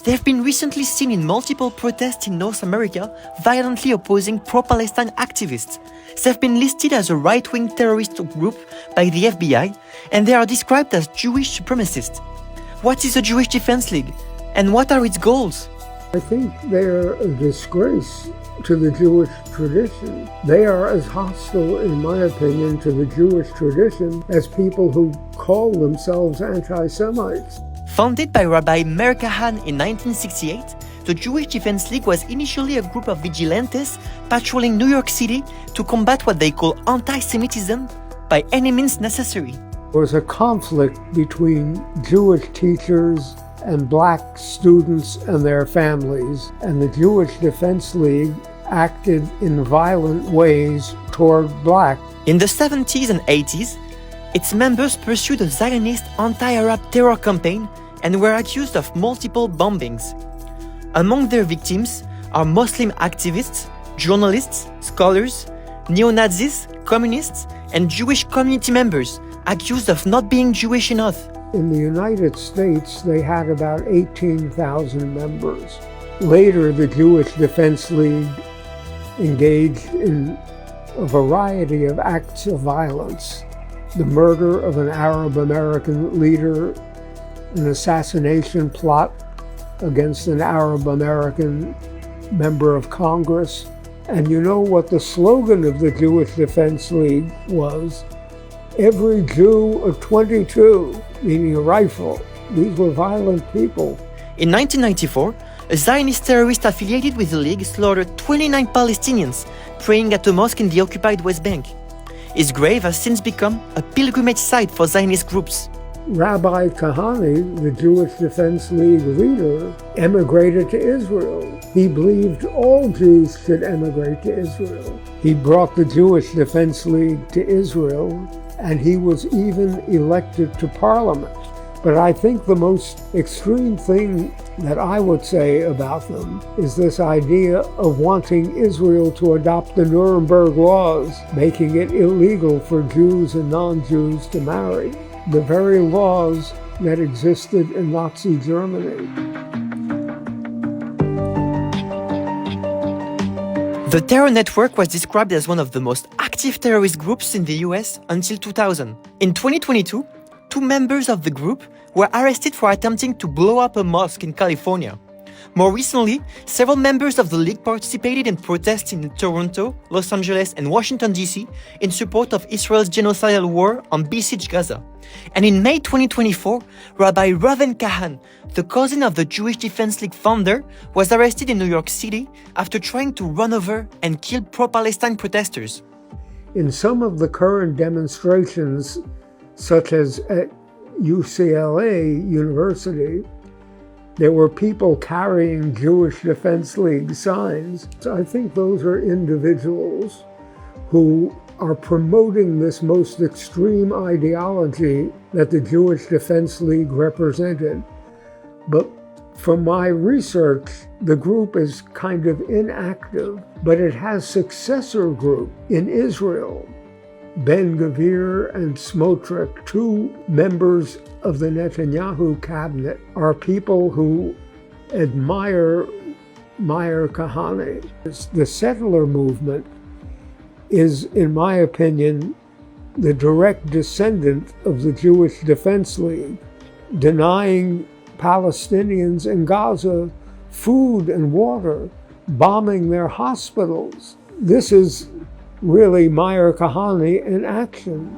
They've been recently seen in multiple protests in North America, violently opposing pro-Palestine activists. They've been listed as a right-wing terrorist group by the FBI, and they are described as Jewish supremacists. What is the Jewish Defense League, and what are its goals? I think they're a disgrace to the Jewish tradition. They are as hostile, in my opinion, to the Jewish tradition as people who call themselves anti-Semites. Founded by Rabbi Meir Kahan in 1968, the Jewish Defense League was initially a group of vigilantes patrolling New York City to combat what they call anti-Semitism by any means necessary. There was a conflict between Jewish teachers and black students and their families, and the Jewish Defense League acted in violent ways toward black. In the 70s and 80s, its members pursued a Zionist anti-Arab terror campaign and were accused of multiple bombings. Among their victims are Muslim activists, journalists, scholars, neo-Nazis, communists, and Jewish community members accused of not being Jewish enough. In the United States, they had about 18,000 members. Later, the Jewish Defense League engaged in a variety of acts of violence. The murder of an Arab American leader, an assassination plot against an Arab American member of Congress. And you know what the slogan of the Jewish Defense League was? Every Jew a 22, meaning a rifle. These were violent people. In 1994, a Zionist terrorist affiliated with the League slaughtered 29 Palestinians praying at a mosque in the occupied West Bank. His grave has since become a pilgrimage site for Zionist groups. Rabbi Kahane, the Jewish Defense League leader, emigrated to Israel. He believed all Jews should emigrate to Israel. He brought the Jewish Defense League to Israel, and he was even elected to parliament. But I think the most extreme thing that I would say about them is this idea of wanting Israel to adopt the Nuremberg laws, making it illegal for Jews and non-Jews to marry, the very laws that existed in Nazi Germany. The terror network was described as one of the most active terrorist groups in the US until 2000. In 2022, 2 members of the group were arrested for attempting to blow up a mosque in California. More recently, several members of the League participated in protests in Toronto, Los Angeles, and Washington, D.C. in support of Israel's genocidal war on besieged Gaza. And in May 2024, Rabbi Reuven Kahan, the cousin of the Jewish Defense League founder, was arrested in New York City after trying to run over and kill pro-Palestine protesters. In some of the current demonstrations, such as at UCLA University, there were people carrying Jewish Defense League signs. So I think those are individuals who are promoting this most extreme ideology that the Jewish Defense League represented. But from my research, the group is kind of inactive, but it has successor group in Israel. Ben-Gvir and Smotrich, 2 members of the Netanyahu cabinet, are people who admire Meir Kahane. The settler movement is, in my opinion, the direct descendant of the Jewish Defense League, denying Palestinians in Gaza food and water, bombing their hospitals. This is really Meir Kahane in action.